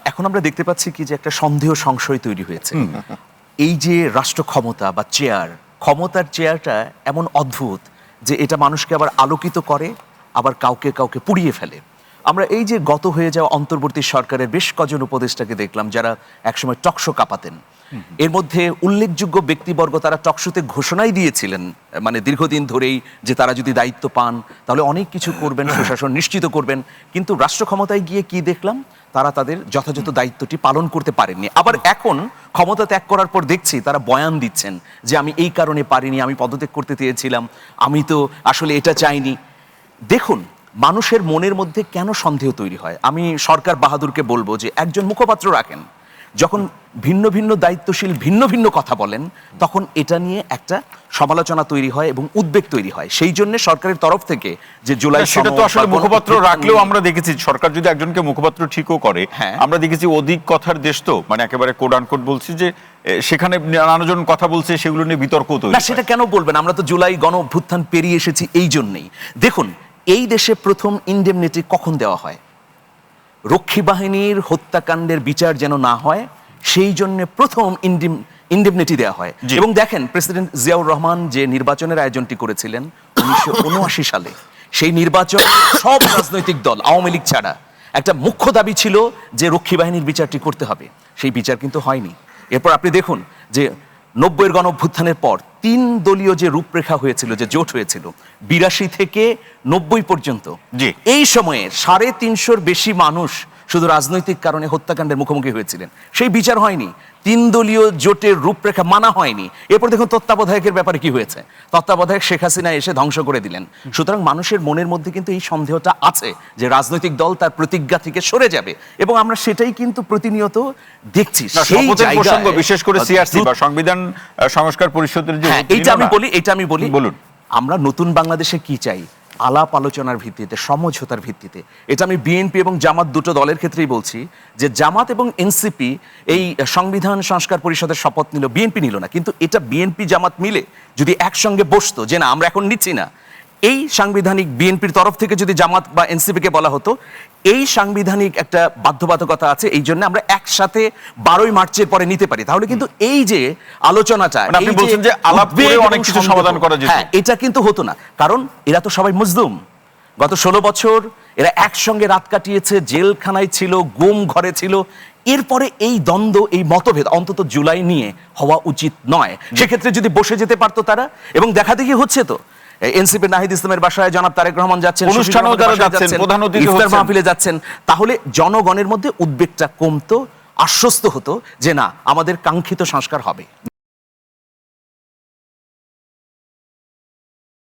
এখন আমরা দেখতে পাচ্ছি কি যে একটা সন্দেহ সংশয় তৈরি হয়েছে। এই যে রাষ্ট্র ক্ষমতা বা ক্ষমতার চেয়ারটা এমন অদ্ভুত যে এটা মানুষকে আবার আলোকিত করে, আবার কাউকে কাউকে পুড়িয়ে ফেলে। আমরা এই যে গত হয়ে যাওয়া অন্তর্বর্তী সরকারের বেশ কজন উপদেষ্টাকে দেখলাম যারা একসময় টকশো কাঁপাতেন। এর মধ্যে উল্লেখযোগ্য ব্যক্তিবর্গ তারা টকশোতে ঘোষণাই দিয়েছিলেন মানে দীর্ঘদিন ধরেই যে তারা যদি দায়িত্ব পান তাহলে অনেক কিছু করবেন, সুশাসন নিশ্চিত করবেন। কিন্তু রাষ্ট্র ক্ষমতায় গিয়ে কি দেখলাম, তারা তাদের যথাযথ দায়িত্বটি পালন করতে পারেননি। আবার এখন ক্ষমতা ত্যাগ করার পর দেখছি তারা বয়ান দিচ্ছেন যে আমি এই কারণে পারিনি, আমি পদত্যাগ করতে চেয়েছিলাম, আমি তো আসলে এটা চাইনি। দেখুন, মানুষের মনের মধ্যে কেন সন্দেহ তৈরি হয়? আমি সরকার বাহাদুরকে বলবো যে একজন মুখপাত্র রাখেন, যখন ভিন্ন ভিন্ন দায়িত্বশীল ভিন্ন ভিন্ন কথা বলেন তখন এটা নিয়ে একটা সমালোচনা তৈরি হয় এবং উদ্বেগ তৈরি হয়। সেই জন্য সরকারের তরফ থেকে যে জুলাই, সেটা তো আসলে মুখপাত্র রাখলেও আমরা দেখেছি সরকার যদি একজনকে মুখপাত্র ঠিকও করে, আমরা দেখেছি অধিক কথার দেশ তো, মানে একেবারে কোড আনকোড বলছি যে সেখানে নানাজন কথা বলছে, সেগুলো নিয়ে বিতর্ক তৈরি। না, সেটা কেন বলবেন? আমরা তো জুলাই গণ অভ্যুত্থান পেরিয়ে এসেছি এই জন্যই। দেখুন, এই দেশে প্রথম ইনডেমনিটি কখন দেওয়া হয়? রক্ষী বাহিনীর হত্যাকাণ্ডের বিচার যেন না হয় সেই জন্য প্রথম ইনডেমনিটি দেওয়া হয়। এবং দেখেন, প্রেসিডেন্ট জিয়াউর রহমান যে নির্বাচনের আয়োজনটি করেছিলেন 1979 সালে, সেই নির্বাচন সব রাজনৈতিক দল আওয়ামী লীগ ছাড়া একটা মুখ্য দাবি ছিল যে রক্ষী বাহিনীর বিচারটি করতে হবে। সেই বিচার কিন্তু হয়নি। এরপর আপনি দেখুন যে 90-এর গণ অভ্যুত্থানের পর 3 দলীয় যে রূপরেখা হয়েছিল, যে জোট হয়েছিল 82 থেকে 90 পর্যন্ত, এই সময়ে 350-র বেশি মানুষ শুধু রাজনৈতিক কারণে হত্যাকাণ্ডের মুখোমুখি হয়েছিলেন। সেই বিচার হয়নি, 3 দলীয় জোটের রূপরেখা মানা হয়নি। এরপর দেখুন তত্ত্বাবধায়কের ব্যাপারে কি হয়েছে, তত্ত্বাবধায়ক শেখ হাসিনা এসে ধ্বংস করে দিলেন। সুতরাং মানুষের মনের মধ্যে কিন্তু এই সন্দেহটা আছে যে রাজনৈতিক দল তার প্রতিজ্ঞা থেকে সরে যাবে, এবং আমরা সেটাই কিন্তু প্রতিনিয়ত দেখছি। সেই প্রসঙ্গ বিশেষ করে সিআরসি বা সংবিধান সংস্কার পরিষদের যে এটা আমি বলি বলুন, আমরা নতুন বাংলাদেশে কি চাই? আলাপ আলোচনার ভিত্তিতে, সমঝোতার ভিত্তিতে। এটা আমি বিএনপি এবং জামাত দুটো দলের ক্ষেত্রেই বলছি যে জামাত এবং এনসিপি এই সংবিধান সংস্কার পরিষদের শপথ নিল, বিএনপি নিল না। কিন্তু এটা বিএনপি জামাত মিলে যদি একসঙ্গে বসতো যে না আমরা এখন নিচ্ছি না, এই সাংবিধানিক বিএনপির তরফ থেকে যদি জামাত বা এনসিপিকে বলা হতো এই সাংবিধানিক একটা বাধ্যবাধকতা আছে, এই জন্য আমরা একসাথে 12ই মার্চের পরে নিতে পারি, তাহলে কিন্তু এই যে আলোচনাটা, আপনি বলছেন যে আলাপ করে অনেক কিছু সমাধান করা যেত, এটা কিন্তু হতো না। কারণ এরা তো সবাই মজলুম। গত 16 বছর এরা একসঙ্গে রাত কাটিয়েছে, জেলখানায় ছিল, গুম ঘরে ছিল। এরপরে এই দ্বন্দ্ব, এই মতভেদ অন্তত জুলাই নিয়ে হওয়া উচিত নয়। সেক্ষেত্রে যদি বসে যেতে পারতো তারা, এবং দেখা দেখি হচ্ছে তো এনসিপি নাহিদ ইসলামের বাসায় জনাব তারেক রহমান যাচ্ছেন, অনুষ্ঠানেও যাচ্ছেন, প্রধান অতিথি ইফতার মাহফিলে যাচ্ছেন, তাহলে জনগণের মধ্যে উদ্বেগটা কমতো, আশ্বস্ত হতো যে না আমাদের কাঙ্ক্ষিত সংস্কার হবে।